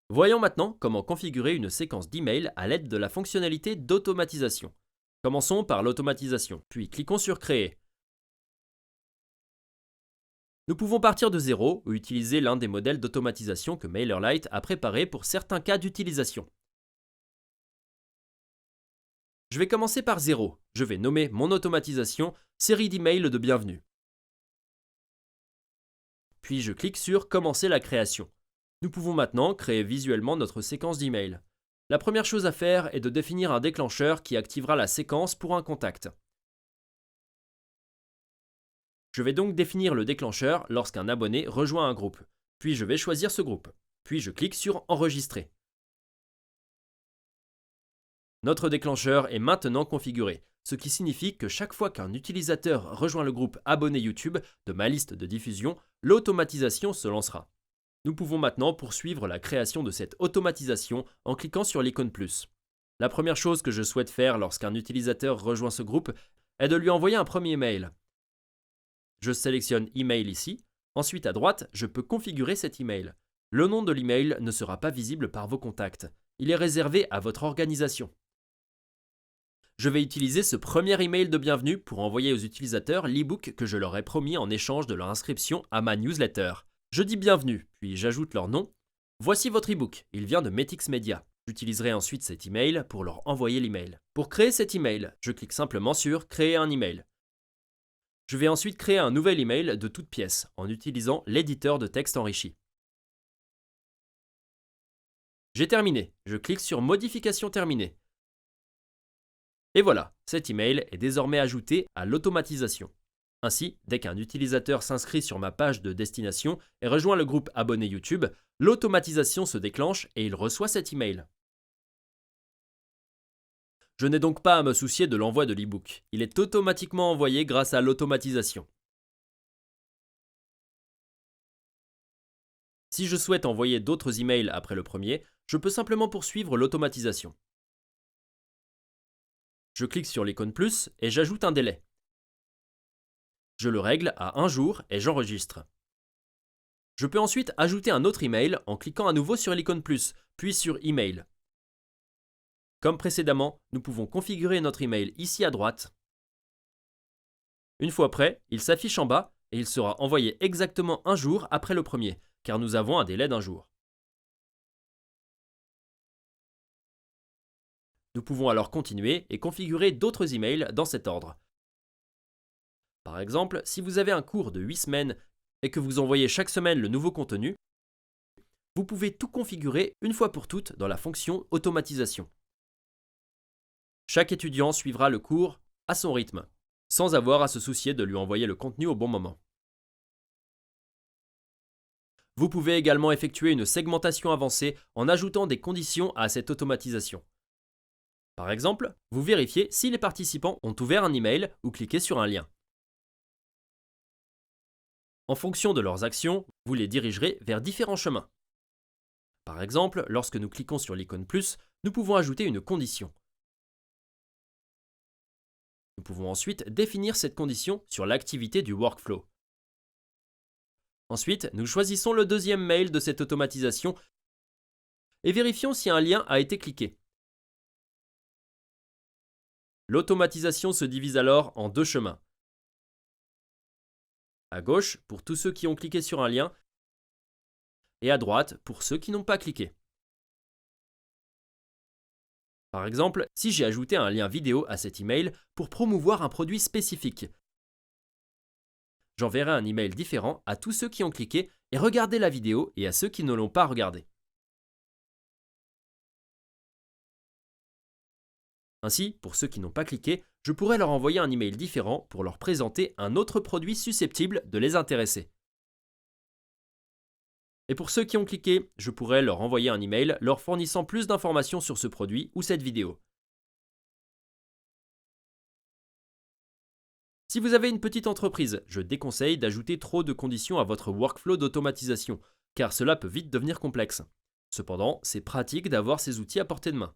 Voyons maintenant comment configurer une séquence d'emails à l'aide de la fonctionnalité d'automatisation. Commençons par l'automatisation, puis cliquons sur Créer. Nous pouvons partir de zéro ou utiliser l'un des modèles d'automatisation que MailerLite a préparé pour certains cas d'utilisation. Je vais commencer par zéro. Je vais nommer mon automatisation série d'emails de bienvenue. Puis je clique sur Commencer la création. Nous pouvons maintenant créer visuellement notre séquence d'emails. La première chose à faire est de définir un déclencheur qui activera la séquence pour un contact. Je vais donc définir le déclencheur lorsqu'un abonné rejoint un groupe. Puis je vais choisir ce groupe. Puis je clique sur Enregistrer. Notre déclencheur est maintenant configuré, ce qui signifie que chaque fois qu'un utilisateur rejoint le groupe Abonné YouTube de ma liste de diffusion, l'automatisation se lancera. Nous pouvons maintenant poursuivre la création de cette automatisation en cliquant sur l'icône plus. La première chose que je souhaite faire lorsqu'un utilisateur rejoint ce groupe est de lui envoyer un premier mail. Je sélectionne Email ici. Ensuite à droite, je peux configurer cet email. Le nom de l'email ne sera pas visible par vos contacts. Il est réservé à votre organisation. Je vais utiliser ce premier email de bienvenue pour envoyer aux utilisateurs l'e-book que je leur ai promis en échange de leur inscription à ma newsletter. Je dis bienvenue, puis j'ajoute leur nom. Voici votre e-book, il vient de Metix Media. J'utiliserai ensuite cet email pour leur envoyer l'email. Pour créer cet email, je clique simplement sur Créer un email. Je vais ensuite créer un nouvel email de toute pièce en utilisant l'éditeur de texte enrichi. J'ai terminé, je clique sur Modification terminée. Et voilà, cet email est désormais ajouté à l'automatisation. Ainsi, dès qu'un utilisateur s'inscrit sur ma page de destination et rejoint le groupe Abonné YouTube, l'automatisation se déclenche et il reçoit cet email. Je n'ai donc pas à me soucier de l'envoi de l'e-book. Il est automatiquement envoyé grâce à l'automatisation. Si je souhaite envoyer d'autres emails après le premier, je peux simplement poursuivre l'automatisation. Je clique sur l'icône plus et j'ajoute un délai. Je le règle à 1 jour et j'enregistre. Je peux ensuite ajouter un autre email en cliquant à nouveau sur l'icône plus, puis sur Email. Comme précédemment, nous pouvons configurer notre email ici à droite. Une fois prêt, il s'affiche en bas et il sera envoyé exactement 1 jour après le premier, car nous avons un délai d'1 jour. Nous pouvons alors continuer et configurer d'autres emails dans cet ordre. Par exemple, si vous avez un cours de 8 semaines et que vous envoyez chaque semaine le nouveau contenu, vous pouvez tout configurer une fois pour toutes dans la fonction automatisation. Chaque étudiant suivra le cours à son rythme, sans avoir à se soucier de lui envoyer le contenu au bon moment. Vous pouvez également effectuer une segmentation avancée en ajoutant des conditions à cette automatisation. Par exemple, vous vérifiez si les participants ont ouvert un email ou cliqué sur un lien. En fonction de leurs actions, vous les dirigerez vers différents chemins. Par exemple, lorsque nous cliquons sur l'icône plus, nous pouvons ajouter une condition. Nous pouvons ensuite définir cette condition sur l'activité du workflow. Ensuite, nous choisissons le deuxième mail de cette automatisation et vérifions si un lien a été cliqué. L'automatisation se divise alors en 2 chemins. À gauche, pour tous ceux qui ont cliqué sur un lien, et à droite, pour ceux qui n'ont pas cliqué. Par exemple, si j'ai ajouté un lien vidéo à cet email pour promouvoir un produit spécifique, j'enverrai un email différent à tous ceux qui ont cliqué et regardé la vidéo et à ceux qui ne l'ont pas regardée. Ainsi, pour ceux qui n'ont pas cliqué, je pourrais leur envoyer un email différent pour leur présenter un autre produit susceptible de les intéresser. Et pour ceux qui ont cliqué, je pourrais leur envoyer un email leur fournissant plus d'informations sur ce produit ou cette vidéo. Si vous avez une petite entreprise, je déconseille d'ajouter trop de conditions à votre workflow d'automatisation, car cela peut vite devenir complexe. Cependant, c'est pratique d'avoir ces outils à portée de main.